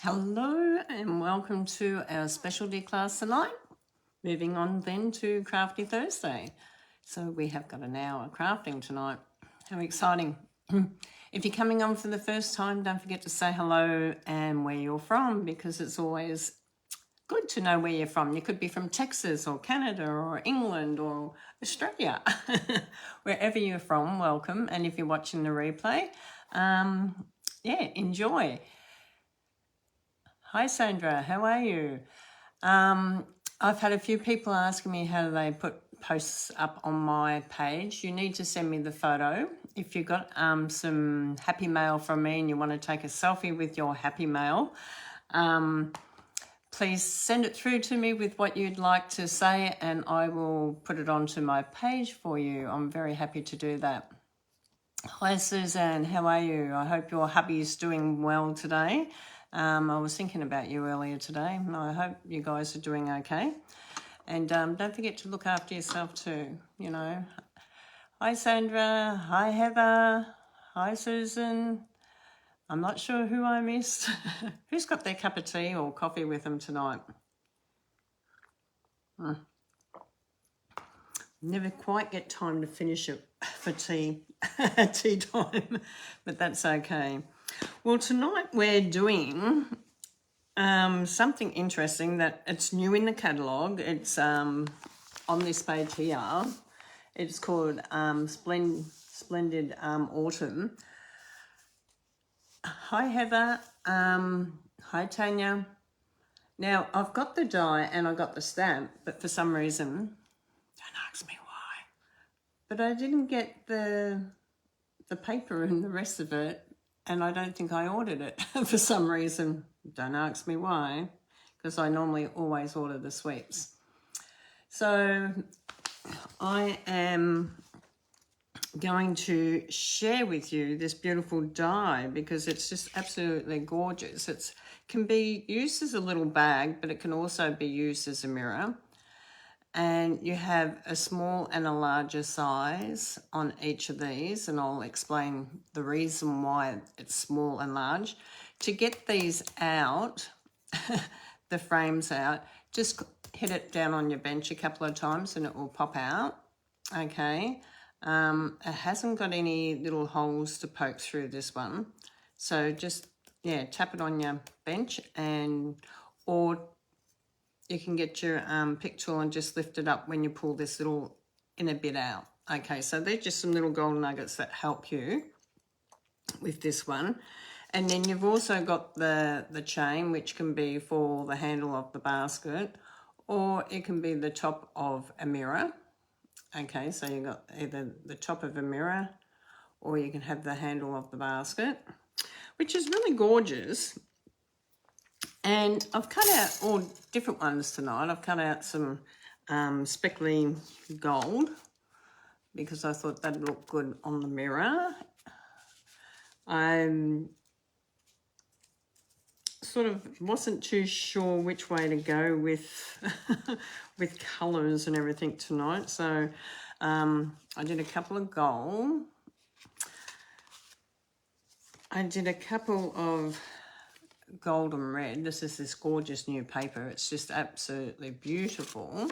Hello and welcome to our specialty class tonight. Moving on then to Crafty Thursday. So we have got an hour crafting tonight. How exciting. If you're coming on for the first time, don't forget to say hello and where you're from, because it's always good to know where you're from. You could be from Texas or Canada or England or Australia. Wherever you're from, welcome. And if you're watching the replay, enjoy. Hi Sandra, how are you? I've had a few people asking me how they put posts up on my page. You need to send me the photo. If you've got some happy mail from me and you want to take a selfie with your happy mail, please send it through to me with what you'd like to say and I will put it onto my page for you. I'm very happy to do that. Hi Suzanne, how are you? I hope your hubby's doing well today. I was thinking about you earlier today. I hope you guys are doing okay. And don't forget to look after yourself too, you know. Hi Sandra, hi Heather, hi Susan. I'm not sure who I missed. Who's got their cup of tea or coffee with them tonight? Never quite get time to finish it for tea, tea time, but that's okay. Well, tonight we're doing something interesting that it's new in the catalogue. It's on this page here. It's called Splendid Autumn. Hi Heather, hi Tanya. Now I've got the die and I got the stamp, but for some reason, don't ask me why, but I didn't get the paper and the rest of it, and I don't think I ordered it for some reason. Don't ask me why, because I normally always order the sweeps. So I am going to share with you this beautiful die because it's just absolutely gorgeous. It can be used as a little bag, but it can also be used as a mirror. And you have a small and a larger size on each of these, and I'll explain the reason why it's small and large. To get these out, the frames out, just hit it down on your bench a couple of times and it will pop out, okay? It hasn't got any little holes to poke through, this one. So just, tap it on your bench, or you can get your pick tool and just lift it up when you pull this little inner bit out. Okay, so they're just some little gold nuggets that help you with this one. And then you've also got the chain, which can be for the handle of the basket, or it can be the top of a mirror. Okay, so you've got either the top of a mirror or you can have the handle of the basket, which is really gorgeous. And I've cut out all different ones tonight. I've cut out some speckly gold because I thought that'd look good on the mirror. I sort of wasn't too sure which way to go with with colours and everything tonight. So I did a couple of gold. I did a couple of gold and red. This is this gorgeous new paper. It's just absolutely beautiful,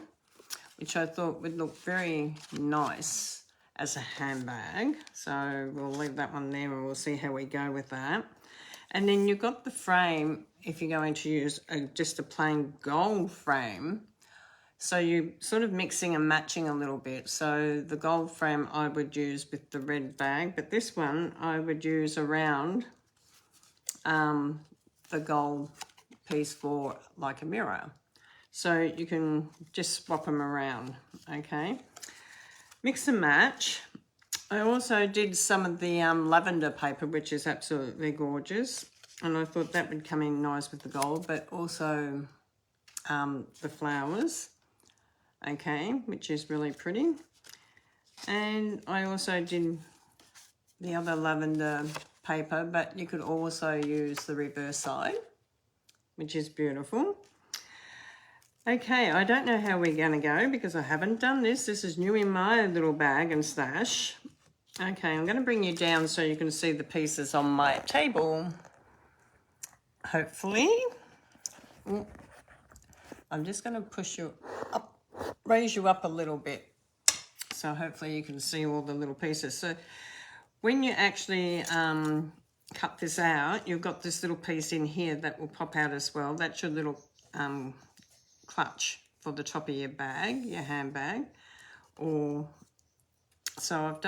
which I thought would look very nice as a handbag. So we'll leave that one there and we'll see how we go with that. And then you've got the frame, if you're going to use just a plain gold frame. So you're sort of mixing and matching a little bit. So the gold frame I would use with the red bag, but this one I would use around the gold piece for like a mirror. So you can just swap them around, okay? Mix and match. I also did some of the lavender paper, which is absolutely gorgeous. And I thought that would come in nice with the gold, but also the flowers, okay, which is really pretty. And I also did the other lavender paper, but you could also use the reverse side, which is beautiful. Okay, I don't know how we're going to go because I haven't done this. This is new in my little bag and stash. Okay, I'm going to bring you down so you can see the pieces on my table. hopefully. Ooh, I'm just going to push you up, raise you up a little bit. So hopefully you can see all the little pieces. So when you actually cut this out, you've got this little piece in here that will pop out as well. That's your little clutch for the top of your bag, your handbag. Or so I've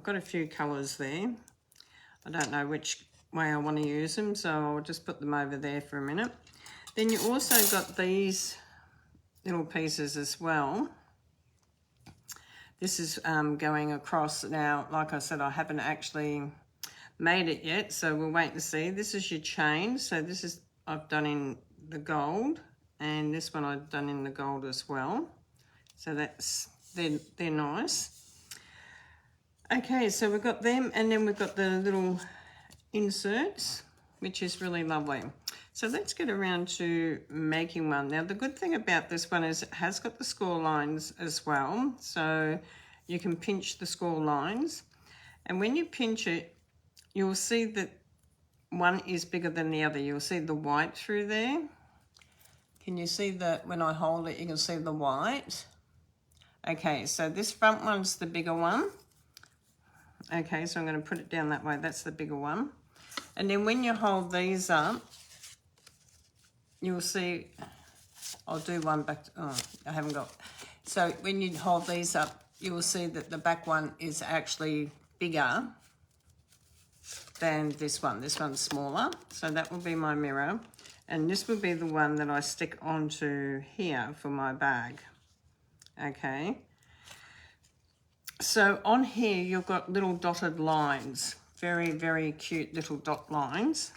got a few colours there. I don't know which way I want to use them, so I'll just put them over there for a minute. Then you also got these little pieces as well. This is going across. Now, like I said, I haven't actually made it yet, so we'll wait to see. This is your chain. So this is, I've done in the gold, and this one I've done in the gold as well. So they're nice. Okay, so we've got them, and then we've got the little inserts, which is really lovely. So let's get around to making one. Now, the good thing about this one is it has got the score lines as well. So you can pinch the score lines. And when you pinch it, you'll see that one is bigger than the other. You'll see the white through there. Can you see that when I hold it, you can see the white? Okay, so this front one's the bigger one. Okay, so I'm going to put it down that way. That's the bigger one. And then when you hold these up, you'll see, I'll do one back, I haven't got. So when you hold these up, you will see that the back one is actually bigger than this one. This one's smaller. So that will be my mirror. And this will be the one that I stick onto here for my bag. Okay. So on here, you've got little dotted lines. Very, very cute little dot lines.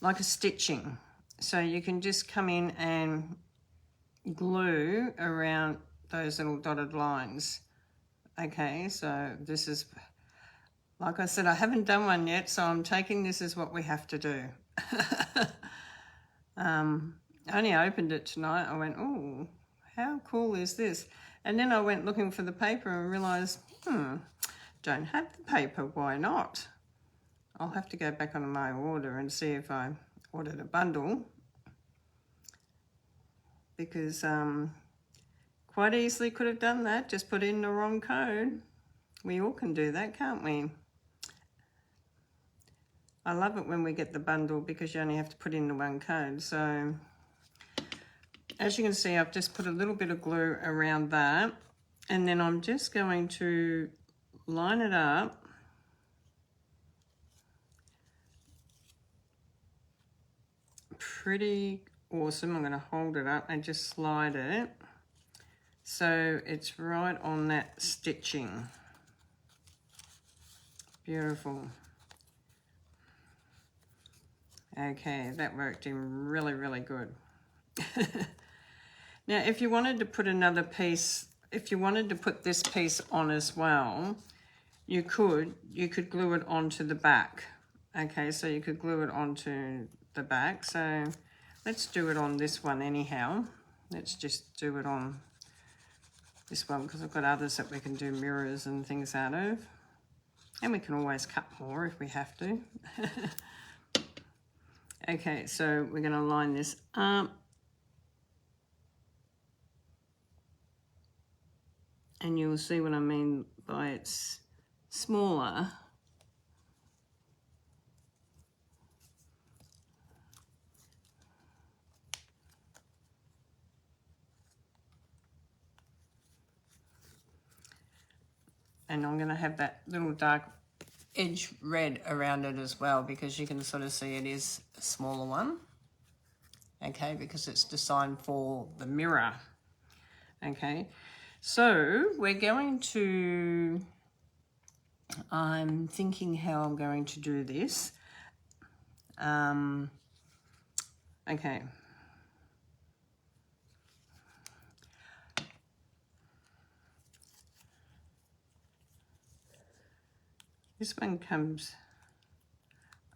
Like a stitching. So you can just come in and glue around those little dotted lines. Okay, so this is, like I said, I haven't done one yet, so I'm taking this as what we have to do. I only opened it tonight. I went, oh, how cool is this? And then I went looking for the paper and realised, don't have the paper, why not? I'll have to go back on my order and see if I ordered a bundle, because quite easily could have done that, just put in the wrong code. We all can do that, can't we? I love it when we get the bundle because you only have to put in the one code. So as you can see, I've just put a little bit of glue around that, and then I'm just going to line it up. Pretty awesome. I'm going to hold it up and just slide it so it's right on that stitching. Beautiful. Okay, that worked in really, really good. Now, if you wanted to put another piece, if you wanted to put this piece on as well, you could glue it onto the back. Okay, so you could glue it onto the back. So let's do it on this one anyhow. Let's just do it on this one because I've got others that we can do mirrors and things out of. And we can always cut more if we have to. Okay, so we're going to line this up. And you'll see what I mean by it's smaller. And I'm going to have that little dark edge red around it as well, because you can sort of see it is a smaller one. Okay, because it's designed for the mirror. Okay, so we're going to, I'm thinking how I'm going to do this. Okay. This one comes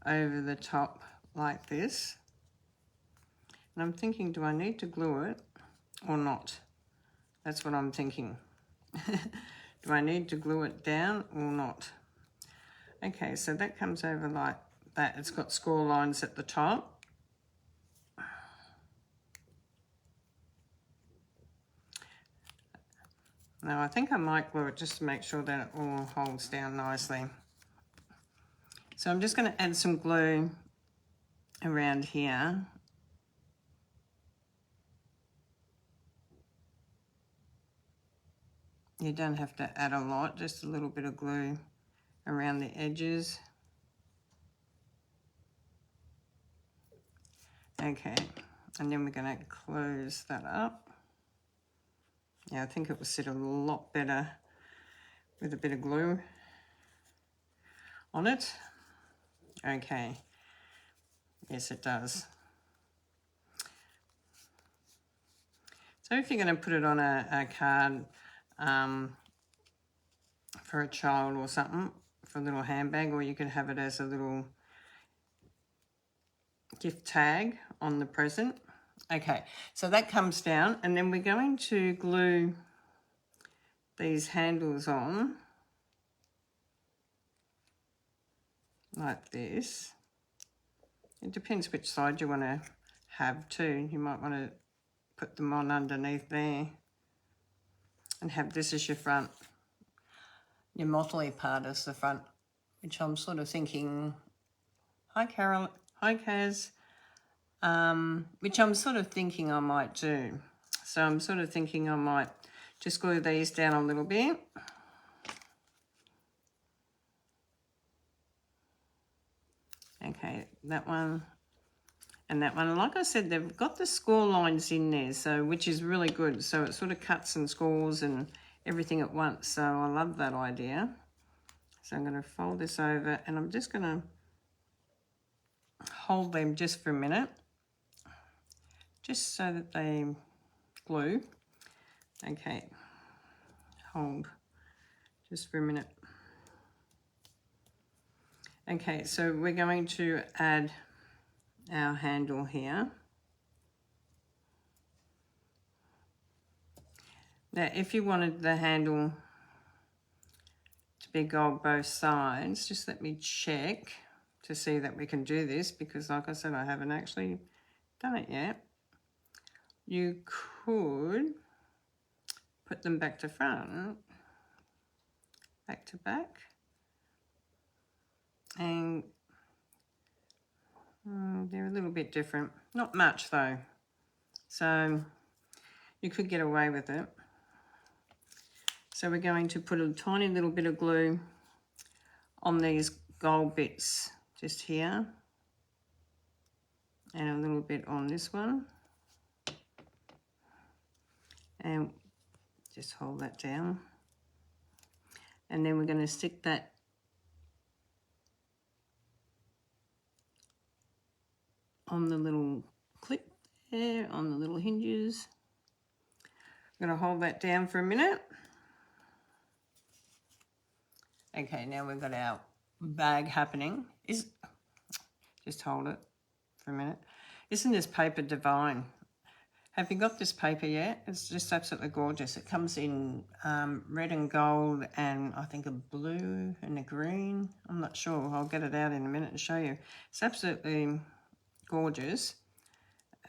over the top like this. And I'm thinking, do I need to glue it or not? That's what I'm thinking. Do I need to glue it down or not? Okay, so that comes over like that it's got score lines at the top. Now I think I might glue it just to make sure that it all holds down nicely. So I'm just going to add some glue around here. You don't have to add a lot, just a little bit of glue around the edges. Okay, and then we're going to close that up. Yeah, I think it will sit a lot better with a bit of glue on it. Okay, yes it does. So if you're going to put it on a card for a child or something, for a little handbag, or you could have it as a little gift tag on the present. Okay, so that comes down, and then we're going to glue these handles on like this. It depends which side you want to have too. You might want to put them on underneath there and have this as your front. Your motley part is the front, which I'm sort of thinking, hi Carol, hi Kaz, which I'm sort of thinking I might do. So I'm sort of thinking I might just glue these down a little bit. Okay, that one and that one. Like I said, they've got the score lines in there, so which is really good. So it sort of cuts and scores and everything at once. So I love that idea. So I'm going to fold this over, and I'm just going to hold them just for a minute, just so that they glue. Okay, hold just for a minute. Okay, so we're going to add our handle here. Now, if you wanted the handle to be gold both sides, just let me check to see that we can do this, because like I said, I haven't actually done it yet. You could put them back to front, back to back, and they're a little bit different. Not much though, so you could get away with it. So we're going to put a tiny little bit of glue on these gold bits just here, and a little bit on this one, and just hold that down. And then we're going to stick that on the little clip there, on the little hinges. I'm going to hold that down for a minute. Okay, now we've got our bag happening. Just hold it for a minute. Isn't this paper divine? Have you got this paper yet? It's just absolutely gorgeous. It comes in red and gold, and I think a blue and a green. I'm not sure. I'll get it out in a minute and show you. It's absolutely gorgeous.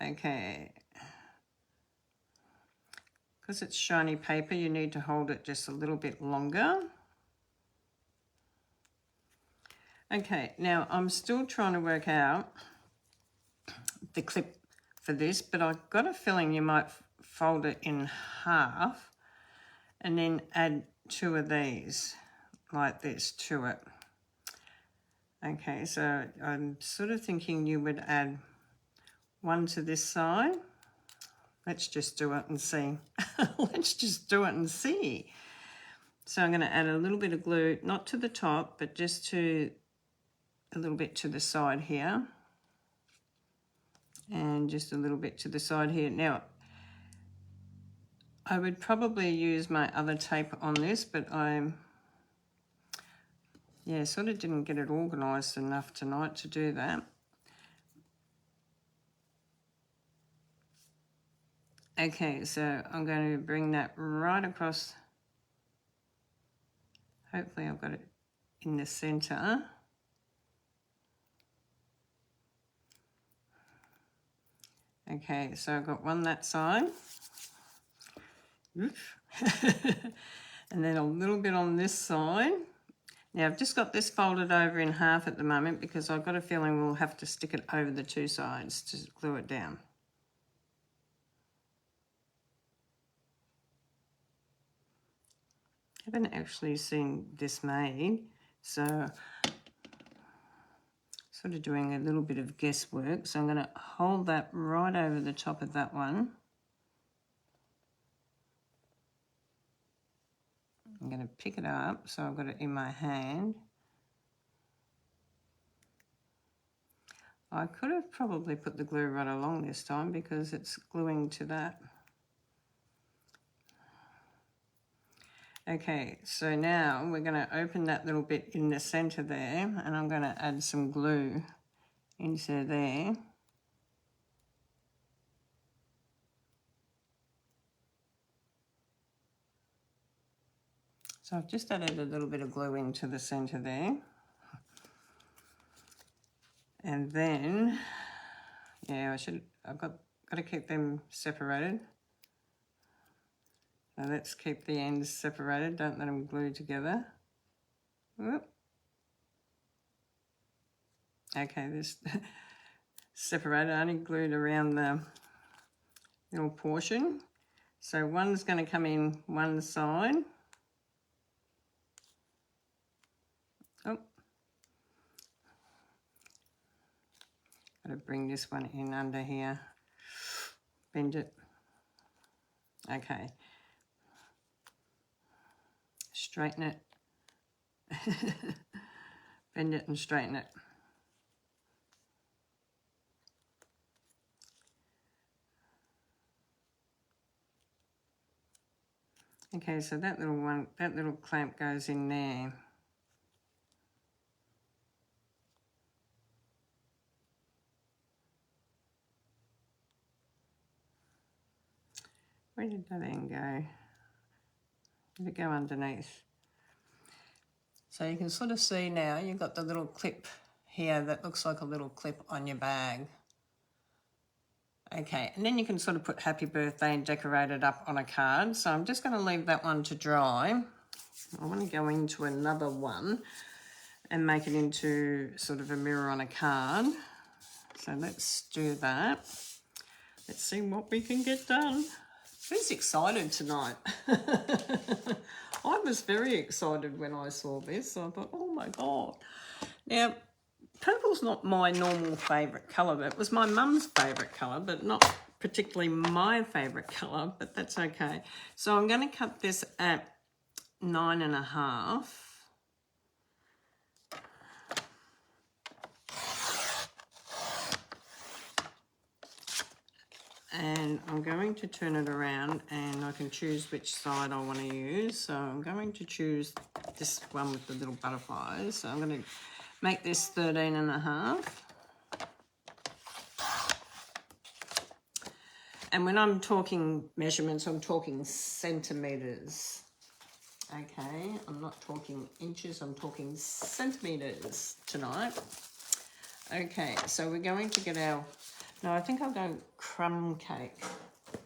Okay. Because it's shiny paper, you need to hold it just a little bit longer. Okay, now I'm still trying to work out the clip for this, but I've got a feeling you might fold it in half and then add two of these like this to it. Okay, so I'm sort of thinking you would add one to this side. Let's just do it and see. Let's just do it and see. So I'm going to add a little bit of glue, not to the top, but just to a little bit to the side here. And just a little bit to the side here. Now, I would probably use my other tape on this, but sort of didn't get it organised enough tonight to do that. Okay, so I'm going to bring that right across. Hopefully I've got it in the centre. Okay, so I've got one that side. And then a little bit on this side. Now I've just got this folded over in half at the moment because I've got a feeling we'll have to stick it over the two sides to glue it down. I haven't actually seen this made, so sort of doing a little bit of guesswork. So I'm going to hold that right over the top of that one. I'm going to pick it up, so I've got it in my hand. I could have probably put the glue right along this time because it's gluing to that. Okay, so now we're going to open that little bit in the center there, and I'm going to add some glue into there. So I've just added a little bit of glue into the center there. And then, yeah, I've got to keep them separated. So let's keep the ends separated, don't let them glue together. Whoop. Okay, this separated, only glued around the little portion. So one's going to come in one side. Oh, got to bring this one in under here. Bend it. Okay. Straighten it. Bend it and straighten it. Okay, so that little clamp goes in there. Where did that end go? Did it go underneath? So you can sort of see now you've got the little clip here that looks like a little clip on your bag. Okay, and then you can sort of put happy birthday and decorate it up on a card. So I'm just going to leave that one to dry. I want to go into another one and make it into sort of a mirror on a card. So let's do that. Let's see what we can get done. Who's excited tonight? I was very excited when I saw this. I thought, oh my God. Now, purple's not my normal favourite colour, but it was my mum's favourite colour, but not particularly my favourite colour, but that's okay. So I'm going to cut this at 9.5. And I'm going to turn it around and I can choose which side I want to use. So I'm going to choose this one with the little butterflies. So I'm going to make this 13.5. And when I'm talking measurements, I'm talking centimetres. Okay, I'm not talking inches, I'm talking centimetres tonight. Okay, so we're going to get our... No, I think I'll go crumb cake. I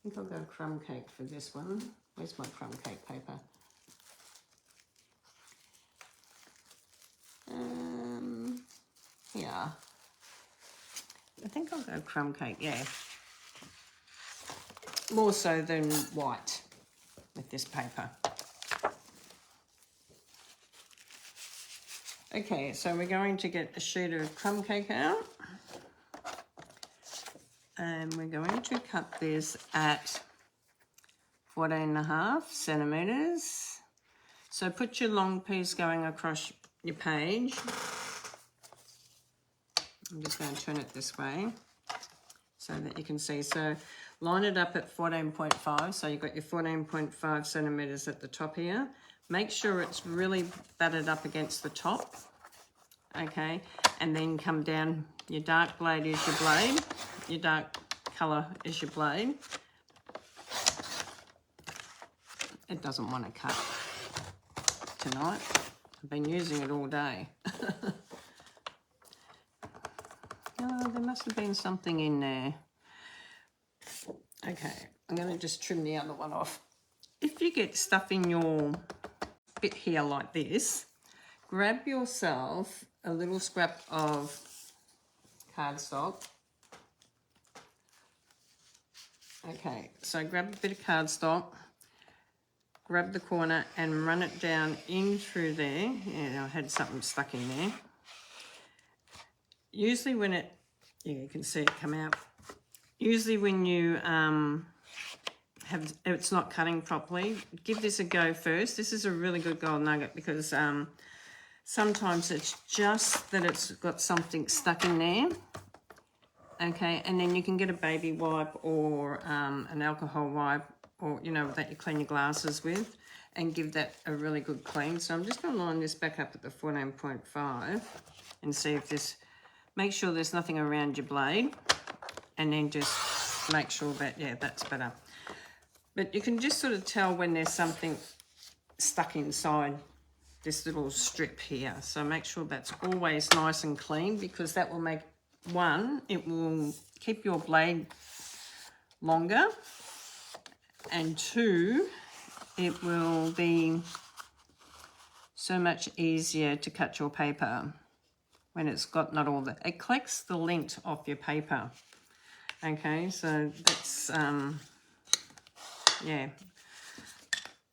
think I'll go crumb cake for this one. Where's my crumb cake paper? Yeah. I think I'll go crumb cake, yeah. More so than white with this paper. Okay, so we're going to get a sheet of crumb cake out. And we're going to cut this at 14.5 centimetres. So put your long piece going across your page. I'm just going to turn it this way so that you can see. So line it up at 14.5. So you've got your 14.5 centimetres at the top here. Make sure it's really battered up against the top. Okay, and then come down. Your dark blade is your blade. Your dark colour is your blade. It doesn't want to cut tonight. I've been using it all day. Oh, there must have been something in there. Okay, I'm going to just trim the other one off. If you get stuff in your bit here like this, grab yourself a little scrap of cardstock. Okay, so grab a bit of cardstock, grab the corner and run it down in through there. Yeah, I had something stuck in there. Usually when it, yeah, you can see it come out. Usually when you it's not cutting properly, give this a go first. This is a really good gold nugget because sometimes it's just that it's got something stuck in there. Okay, and then you can get a baby wipe or an alcohol wipe, or, you know, that you clean your glasses with, and give that a really good clean. So I'm just going to line this back up at the 14.5 and see if this, make sure there's nothing around your blade, and then just make sure that, yeah, that's better. But you can just sort of tell when there's something stuck inside this little strip here. So make sure that's always nice and clean, because that will make, one, it will keep your blade longer, and two, it will be so much easier to cut your paper when it's got not all the, it collects the lint off your paper. Okay, so that's, yeah,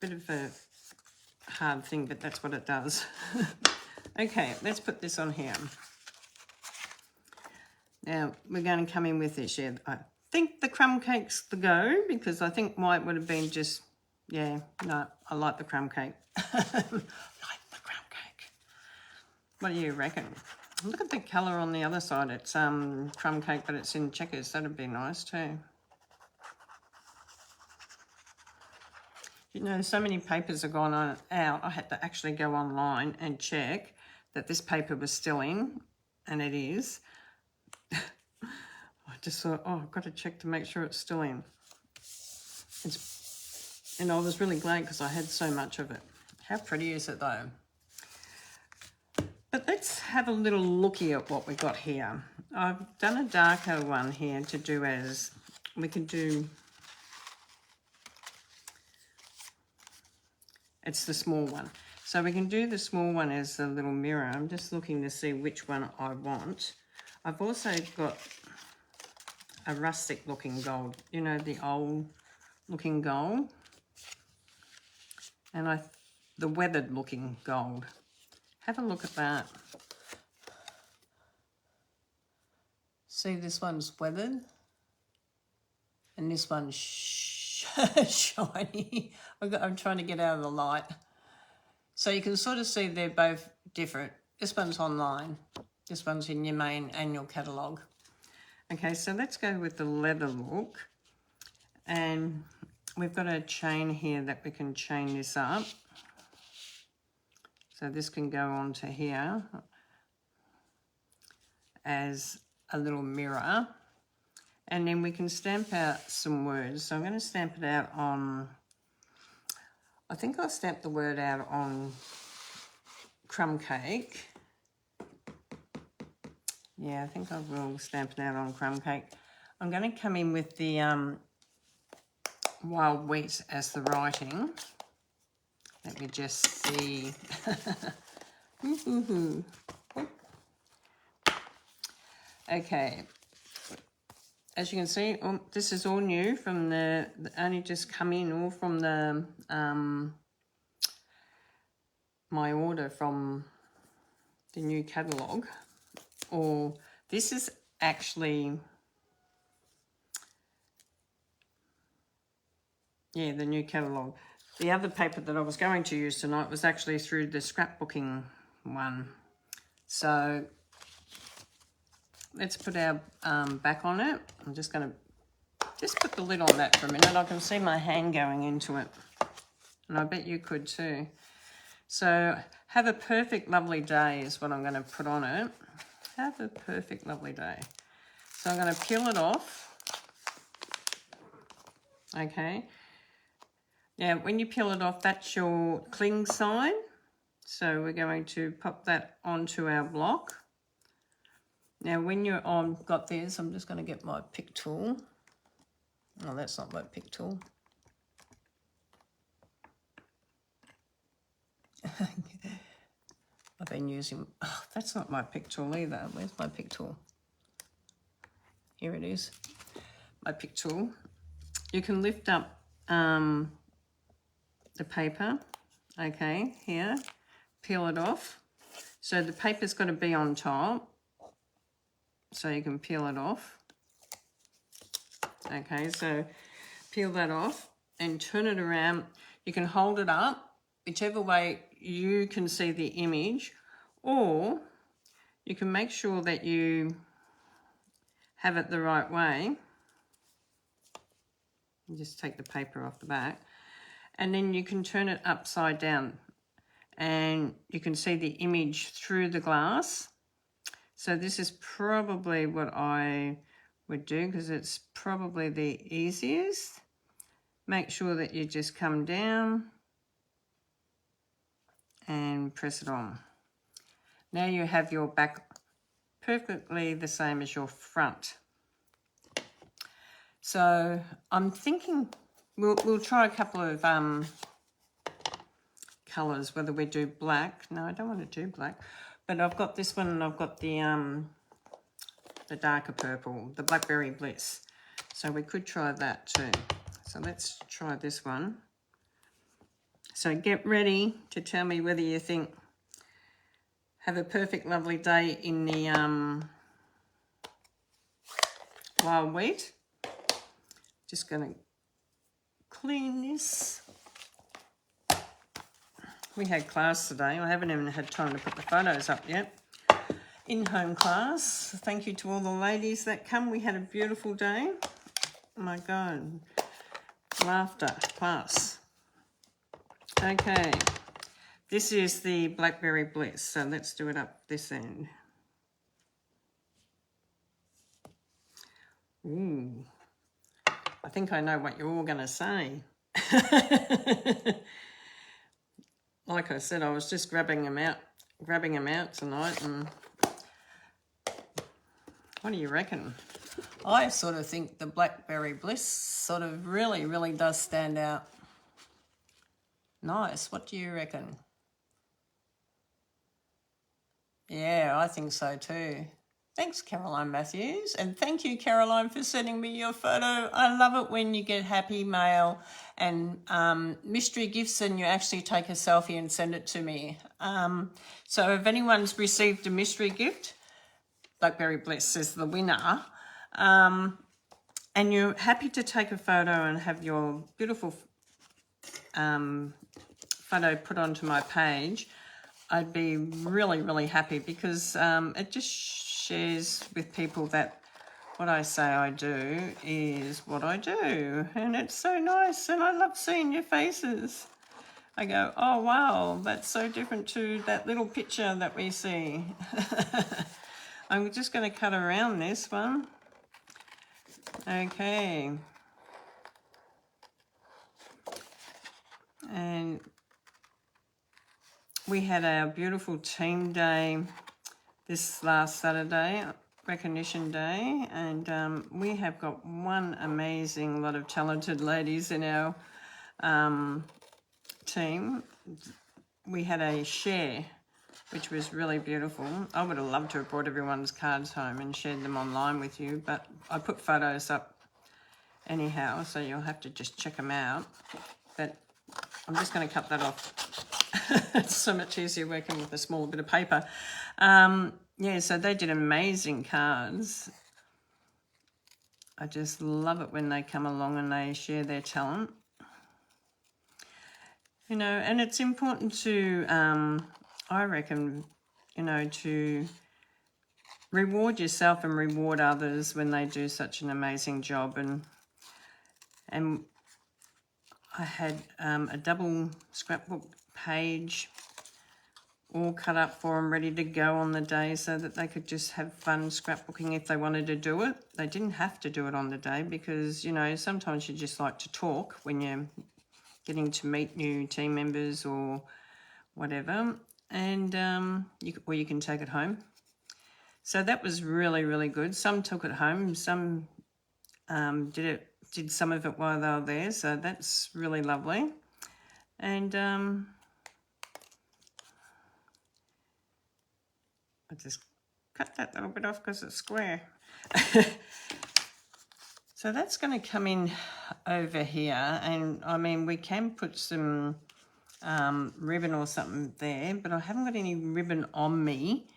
bit of a hard thing, but that's what it does. Okay, let's put this on here. Now, we're going to come in with this, yeah. I think the crumb cake's the go, because I think white would have been just, yeah, no, I like the crumb cake. I like the crumb cake. What do you reckon? Look at the colour on the other side. It's crumb cake, but it's in checkers. That'd be nice too. You know, so many papers have gone on out, I had to actually go online and check that this paper was still in, and it is. I just thought, oh, I've got to check to make sure it's still in. And I was really glad because I had so much of it. How pretty is it though? But let's have a little looky at what we got here. I've done a darker one here to do as, we can do, it's the small one. So we can do the small one as a little mirror. I'm just looking to see which one I want. I've also got a rustic looking gold, you know, the old looking gold. And the weathered looking gold. Have a look at that. See, this one's weathered. And this one's shiny. I'm trying to get out of the light. So you can sort of see they're both different. This one's online. This one's in your main annual catalogue. Okay, so let's go with the leather look. And we've got a chain here that we can chain this up. So this can go onto here as a little mirror. And then we can stamp out some words. So I'm going to stamp it out on, I think I'll stamp the word out on crumb cake. Yeah, I think I will stamp it out on crumb cake. I'm going to come in with the wild wheat as the writing. Let me just see. Okay. As you can see, this is all new from the only just come in, all from the my order from the new catalogue. Or this is actually, yeah, the new catalogue. The other paper that I was going to use tonight was actually through the scrapbooking one. So let's put our back on it. I'm just going to just put the lid on that for a minute. I can see my hand going into it. And I bet you could too. So have a perfect, lovely day is what I'm going to put on it. Have a perfect, lovely day. So I'm going to peel it off. Okay. Now, when you peel it off, that's your cling side. So we're going to pop that onto our block. Now when you're on, got this, I'm just going to get my pick tool. Oh, that's not my pick tool. I've been using, oh, that's not my pick tool either. Where's my pick tool? Here it is, my pick tool. You can lift up the paper, okay, here, peel it off. So the paper's got to be on top, so you can peel it off. Okay, so peel that off and turn it around. You can hold it up, whichever way you can see the image, or you can make sure that you have it the right way. You just take the paper off the back, and then you can turn it upside down and you can see the image through the glass. So this is probably what I would do because it's probably the easiest. Make sure that you just come down and press it on. Now you have your back perfectly the same as your front. So I'm thinking we'll try a couple of colours, whether we do black. No, I don't want to do black, but I've got this one and I've got the darker purple, the Blackberry Bliss. So we could try that too. So let's try this one. So get ready to tell me whether you think have a perfect lovely day in the wild wheat. Just going to clean this. We had class today. I haven't even had time to put the photos up yet. In-home class. Thank you to all the ladies that come. We had a beautiful day. Oh my God. Laughter class. Okay. This is the Blackberry Bliss. So let's do it up this end. Ooh. I think I know what you're all going to say. Like I said, I was just grabbing them out tonight, and what do you reckon? I sort of think the Blackberry Bliss sort of really does stand out. Nice. What do you reckon? Yeah, I think so too. Thanks, Caroline Matthews. And thank you, Caroline, for sending me your photo. I love it when you get happy mail and mystery gifts and you actually take a selfie and send it to me. So if anyone's received a mystery gift, Blackberry Bliss is the winner, and you're happy to take a photo and have your beautiful photo put onto my page, I'd be really happy because it just shares with people that what I say I do is what I do, and it's so nice, and I love seeing your faces. I go, oh wow, that's so different to that little picture that we see. I'm just going to cut around this one. Okay. And we had our beautiful team day this last Saturday, Recognition Day, and we have got one amazing lot of talented ladies in our team. We had a share, which was really beautiful. I would have loved to have brought everyone's cards home and shared them online with you, but I put photos up anyhow, so you'll have to just check them out. But I'm just going to cut that off. It's so much easier working with a smaller bit of paper. Yeah, so they did amazing cards. I just love it when they come along and they share their talent. You know, and it's important to, I reckon, you know, to reward yourself and reward others when they do such an amazing job. And I had a double scrapbook page all cut up for them, ready to go on the day so that they could just have fun scrapbooking if they wanted to do it. They didn't have to do it on the day because, you know, sometimes you just like to talk when you're getting to meet new team members or whatever, and or you can take it home. So that was really, really good. Some took it home, some did some of it while they were there, so that's really lovely. And I just cut that little bit off because it's square. So that's going to come in over here, and I mean we can put some ribbon or something there, but I haven't got any ribbon on me.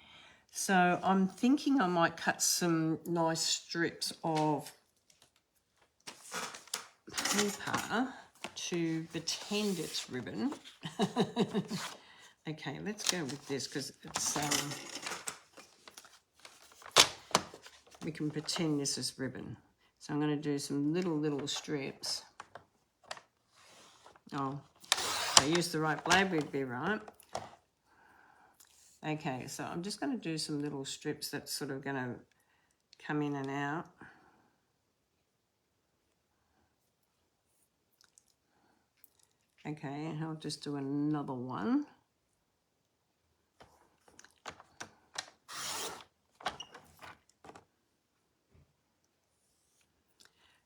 So I'm thinking I might cut some nice strips of paper to pretend it's ribbon. Okay, let's go with this because it's we can pretend this is ribbon. So I'm going to do some little strips. Oh, if I use the right blade, we'd be right. Okay, so I'm just going to do some little strips that's sort of going to come in and out. Okay, and I'll just do another one.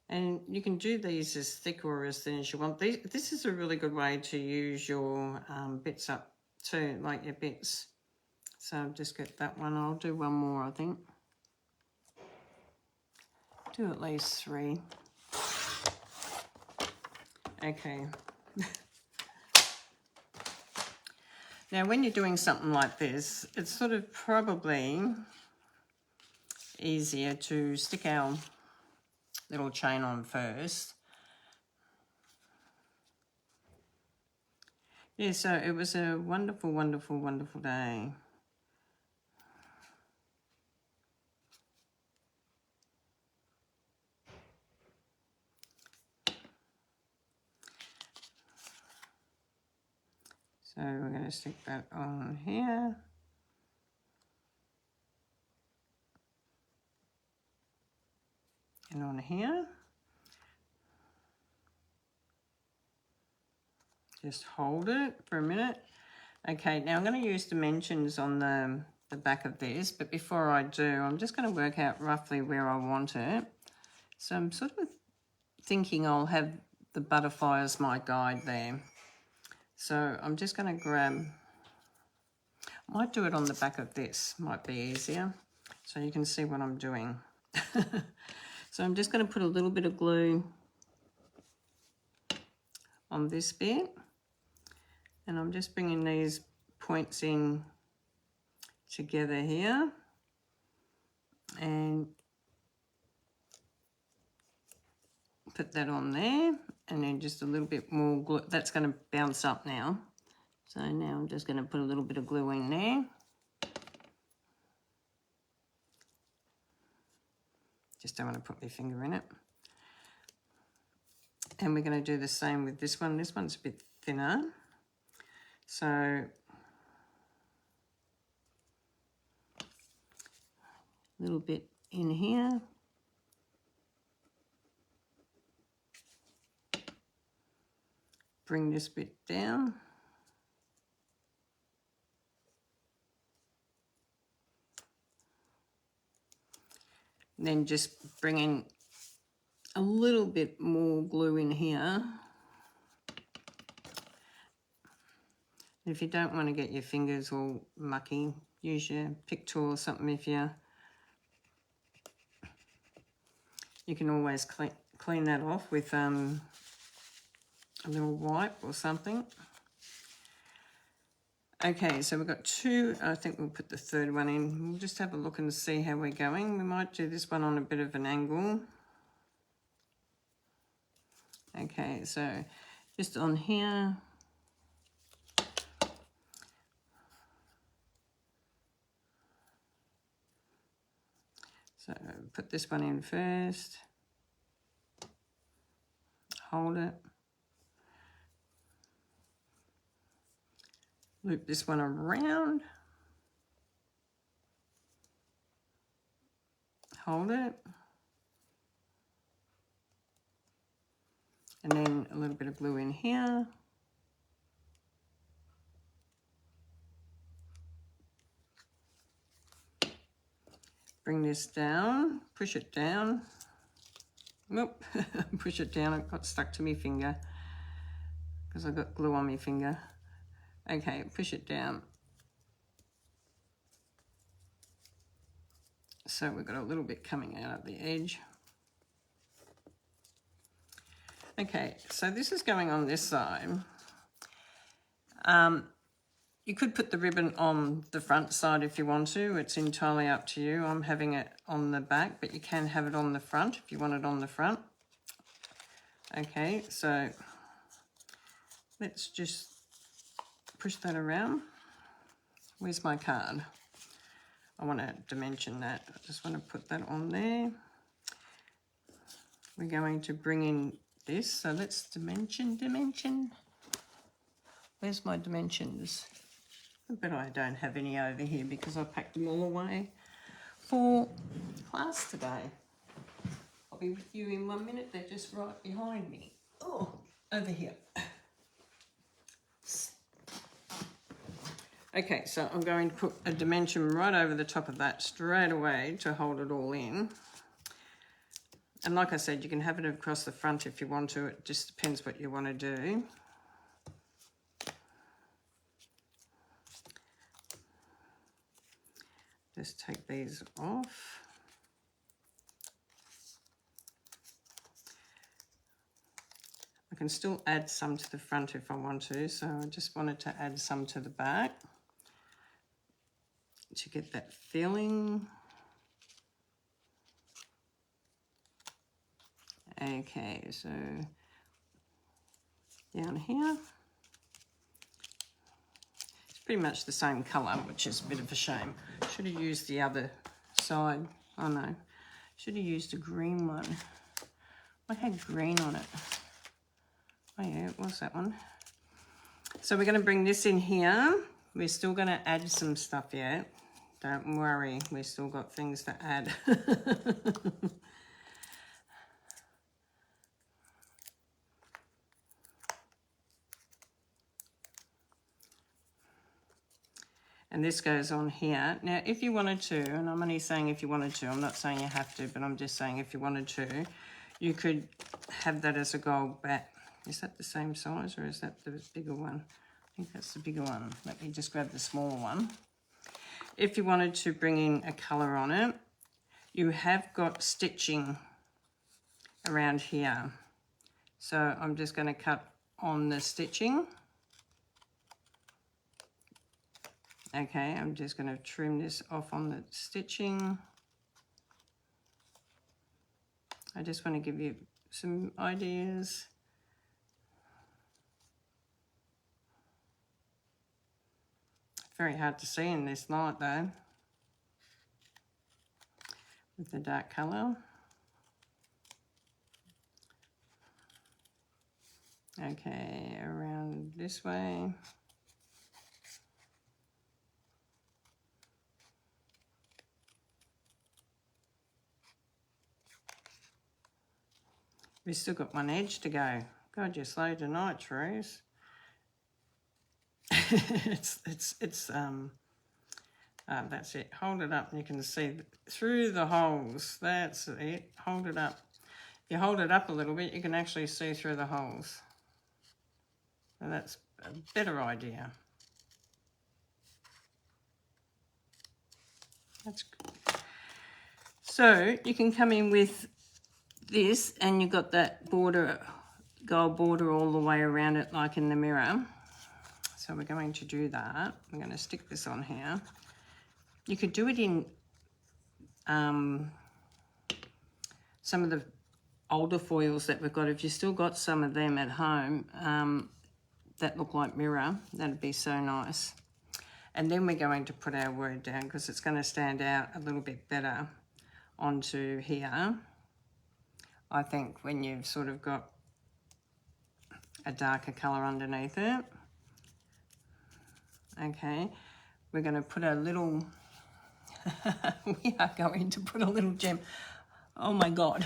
And you can do these as thick or as thin as you want. This is a really good way to use your bits up too, like your bits. So I'll just get that one. I'll do one more, I think. Do at least 3. Okay. Now, when you're doing something like this, it's sort of probably easier to stick our little chain on first. Yeah, so it was a wonderful, wonderful, wonderful day. So we're going to stick that on here. And on here. Just hold it for a minute. Okay, now I'm going to use dimensions on the back of this, but before I do, I'm just going to work out roughly where I want it. So I'm sort of thinking I'll have the butterfly as my guide there. So I'm just going to grab, I might do it on the back of this, might be easier, so you can see what I'm doing. So I'm just going to put a little bit of glue on this bit, and I'm just bringing these points in together here, and put that on there, and then just a little bit more glue. That's going to bounce up now. So now I'm just going to put a little bit of glue in there. Just don't want to put my finger in it. And we're going to do the same with this one. This one's a bit thinner. So a little bit in here. Bring this bit down. Then just bring in a little bit more glue in here. If you don't want to get your fingers all mucky, use your pick tool or something. If you can always clean that off with a little wipe or something. Okay, so we've got 2. I think we'll put the 3rd one in. We'll just have a look and see how we're going. We might do this one on a bit of an angle. Okay, so just on here. So put this one in first. Hold it. Loop this one around. Hold it. And then a little bit of glue in here. bring this down, push it down. Whoop, push it down, it got stuck to my finger because I got glue on my finger. Okay, push it down. So we've got a little bit coming out at the edge. Okay, so this is going on this side. You could put the ribbon on the front side if you want to. It's entirely up to you. I'm having it on the back, but you can have it on the front if you want it on the front. Okay, so let's just push that around. Where's my card? I want to dimension that. I just want to put that on there. We're going to bring in this. So let's dimension. Where's my dimensions? But I don't have any over here because I packed them all away for class today. I'll be with you in 1 minute. They're just right behind me. Oh, over here. Okay, so I'm going to put a dimension right over the top of that straight away to hold it all in. And like I said, you can have it across the front if you want to. It just depends what you want to do. Just take these off. I can still add some to the front if I want to, so I just wanted to add some to the back to get that feeling. Okay, so down here. Pretty much the same colour, which is a bit of a shame. Should have used the other side. Oh no, should have used a green one. I had green on it. Oh yeah, it was that one. So we're going to bring this in here. We're still going to add some stuff yet. Don't worry, we've still got things to add. And this goes on here. Now, if you wanted to, and I'm only saying if you wanted to, I'm not saying you have to, but I'm just saying if you wanted to, you could have that as a gold bat. Is that the same size or is that the bigger one? I think that's the bigger one. Let me just grab the smaller one. If you wanted to bring in a colour on it, you have got stitching around here. So I'm just going to cut on the stitching. Okay, I'm just going to trim this off on the stitching. I just want to give you some ideas. Very hard to see in this light though, with the dark colour. Okay, around this way. We've still got one edge to go. God, you're slow tonight, Teresa. That's it. Hold it up and you can see through the holes. That's it. Hold it up. If you hold it up a little bit, you can actually see through the holes. So that's a better idea. That's good. So you can come in with this and you've got that border, gold border all the way around it like in the mirror. So we're going to do that. I'm going to stick this on here. You could do it in some of the older foils that we've got. If you've still got some of them at home that look like mirror, that'd be so nice. And then we're going to put our word down because it's going to stand out a little bit better onto here. I think when you've sort of got a darker colour underneath it. Okay, we're going to put a little, we are going to put a little gem. Oh my God.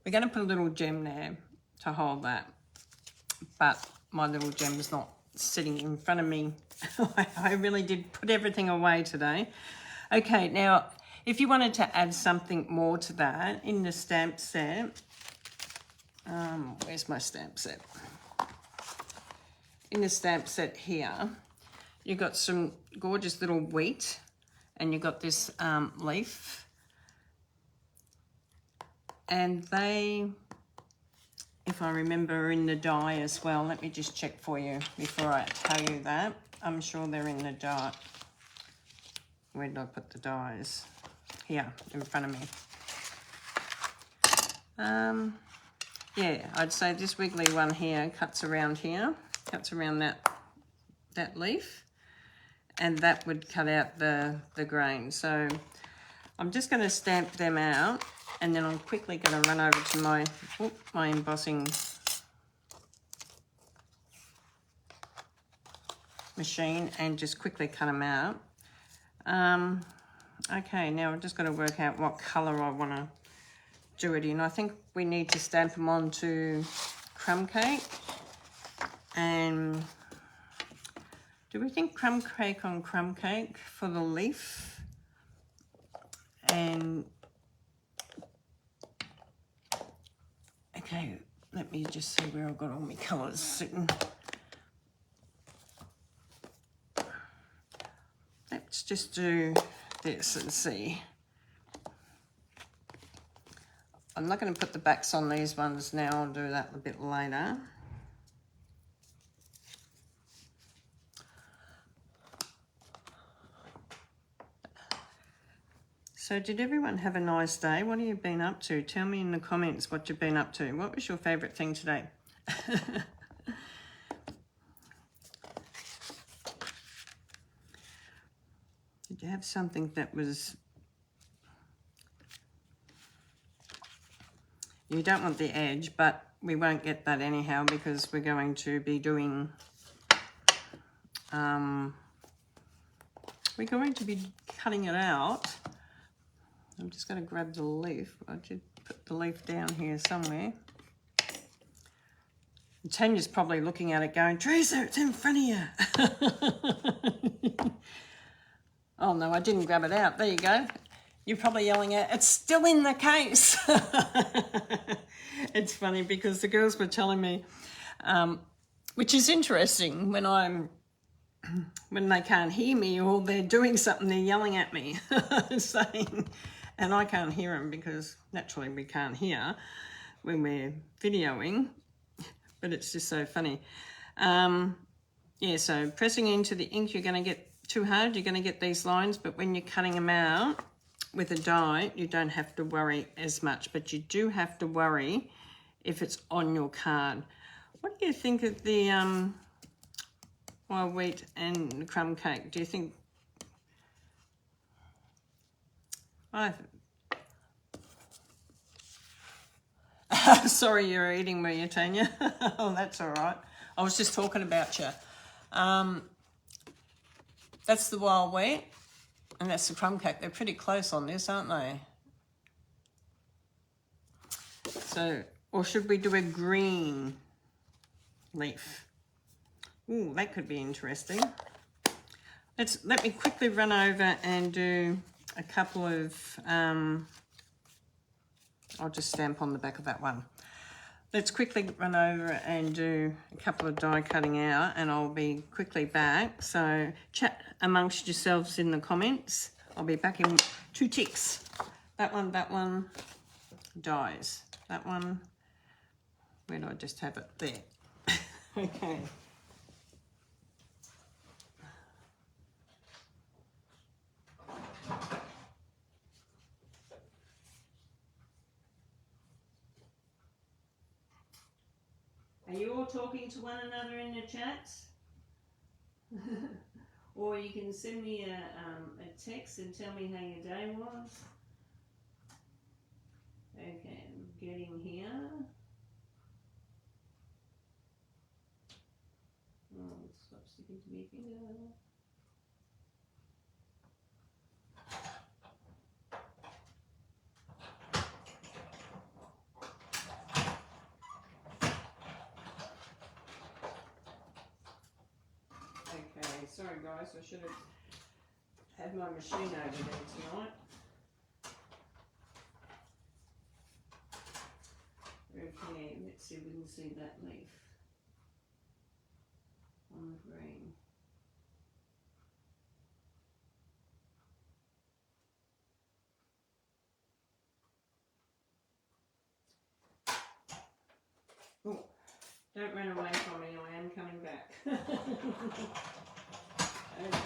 We're going to put a little gem there to hold that. But my little gem is not sitting in front of me. I really did put everything away today. Okay, now If you wanted to add something more to that in the stamp set, where's my stamp set? In the stamp set here, you've got some gorgeous little wheat, and you've got this leaf. And they, if I remember, are in the die as well. Let me just check for you before I tell you that. I'm sure they're in the die. Where did I put the dies? Here, in front of me. Yeah, I'd say this wiggly one here cuts around here, cuts around that leaf, and that would cut out the grain. So I'm just going to stamp them out, and then I'm quickly going to run over to my embossing machine and just quickly cut them out. Okay, now I've just got to work out what colour I want to do it in. I think we need to stamp them onto crumb cake. And do we think crumb cake on crumb cake for the leaf? And okay, let me just see where I've got all my colours sitting. Let's just do this and see. I'm not going to put the backs on these ones now. I'll do that a bit later. So did everyone have a nice day? What have you been up to? Tell me in the comments what you've been up to. What was your favourite thing today? Did you have something that was... You don't want the edge, but we won't get that anyhow because we're going to be doing... we're going to be cutting it out. I'm just going to grab the leaf. I should put the leaf down here somewhere. Tanya's probably looking at it going, Teresa, it's in front of you. Oh no, I didn't grab it out. There you go. You're probably yelling out, it's still in the case. It's funny because the girls were telling me, which is interesting, when they can't hear me or they're doing something, they're yelling at me, saying, and I can't hear them because naturally we can't hear when we're videoing, but it's just so funny. Yeah, so pressing into the ink, you're going to get too hard, you're going to get these lines, but when you're cutting them out with a die, you don't have to worry as much, but you do have to worry if it's on your card. What do you think of the wild wheat and the crumb cake? Do you think... Sorry, you're eating, were you, Tanya? Oh, that's all right. I was just talking about you. That's the wild wheat, and that's the crumb cake. They're pretty close on this, aren't they? So, or should we do a green leaf? Ooh, that could be interesting. Let me quickly run over and do a couple of... I'll just stamp on the back of that one. Let's quickly run over and do a couple of die cutting out, and I'll be quickly back. So chat amongst yourselves in the comments. I'll be back in 2 ticks. That one, dies. That one, where do I just have it? There. Okay. Are you all talking to one another in the chats? Or you can send me a text and tell me how your day was. Okay, I'm getting here. Oh, stop sticking to my finger. Okay, sorry guys, I should have had my machine over there tonight. there. Let's see if we can see that leaf on the green. Oh, don't run away from me, I am coming back. Okay.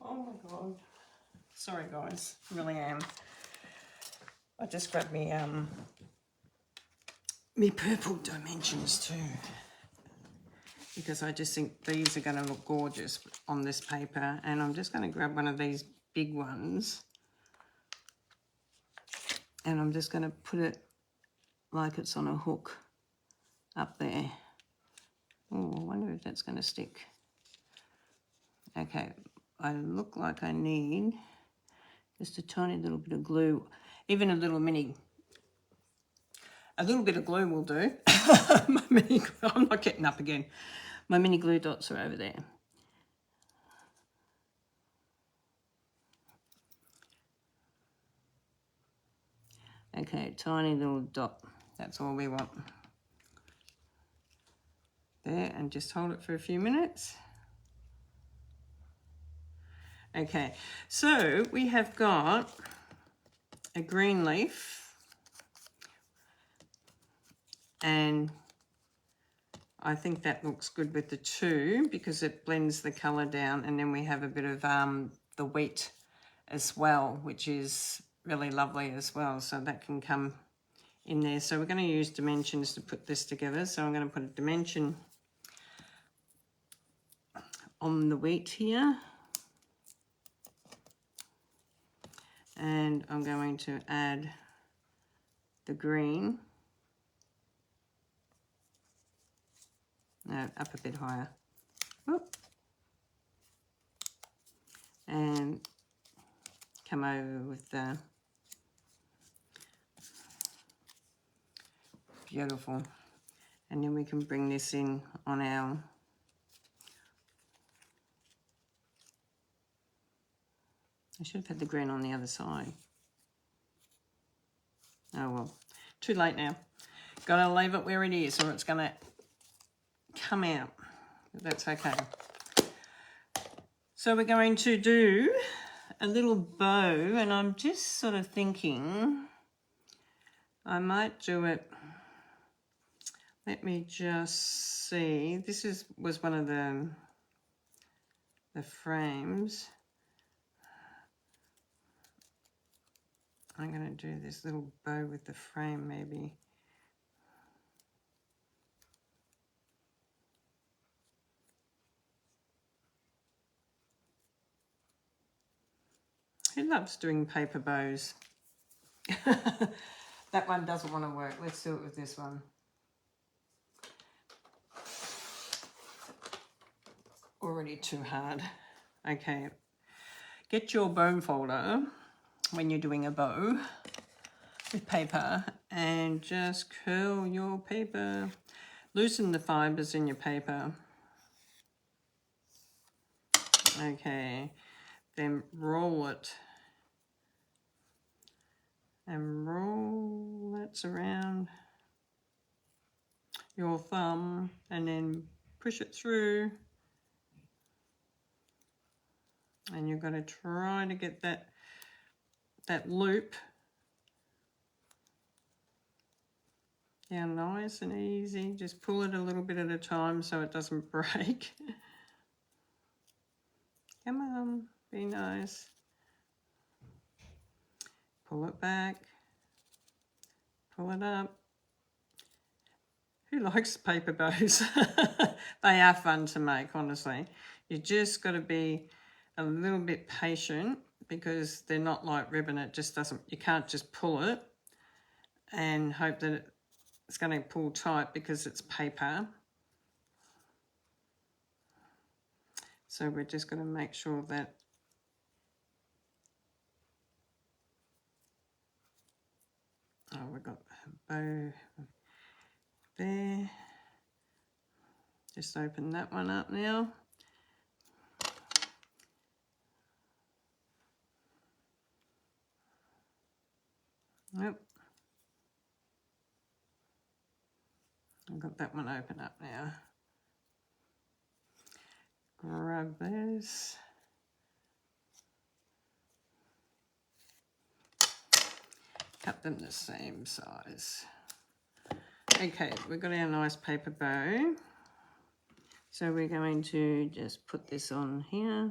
Oh my God. Sorry guys, really am. I just grabbed me me purple dimensions too, because I just think these are going to look gorgeous on this paper, and I'm just going to grab one of these big ones and I'm just going to put it like it's on a hook up there. Oh, I wonder if that's going to stick. Okay, I look like I need just a tiny little bit of glue, even a little bit of glue will do. My mini glue, I'm not getting up again. My mini glue dots are over there. Okay, tiny little dot, that's all we want. There, and just hold it for a few minutes. Okay, so we have got a green leaf, and I think that looks good with the two because it blends the colour down, and then we have a bit of the wheat as well, which is really lovely as well, so that can come in there. So we're going to use dimensions to put this together, so I'm going to put a dimension on the wheat here, and I'm going to add the green. No, up a bit higher. Whoop. And come over with the beautiful. And then we can bring this in on our I should have had the green on the other side. Oh well, too late now. Gotta leave it where it is or it's gonna come out. But that's okay. So we're going to do a little bow, and I'm just sort of thinking I might do it. Let me just see. This was one of the frames. I'm going to do this little bow with the frame maybe. Who loves doing paper bows? That one doesn't want to work. Let's do it with this one. Already too hard. Okay. Get your bone folder when you're doing a bow with paper and just curl your paper. Loosen the fibers in your paper. Okay. Then roll it. And roll that around your thumb and then push it through. And you're going to try to get that loop down nice and easy. Just pull it a little bit at a time so it doesn't break. Come on, be nice. Pull it back. Pull it up. Who likes paper bows? They are fun to make, honestly. You just got to be a little bit patient because they're not like ribbon. It just doesn't, you can't just pull it and hope that it's going to pull tight because it's paper. So we're just going to make sure that we've got a bow. Just open that one up now. Nope. I've got that one open up now. Grab those. Cut them the same size. Okay, we've got our nice paper bow. So we're going to just put this on here.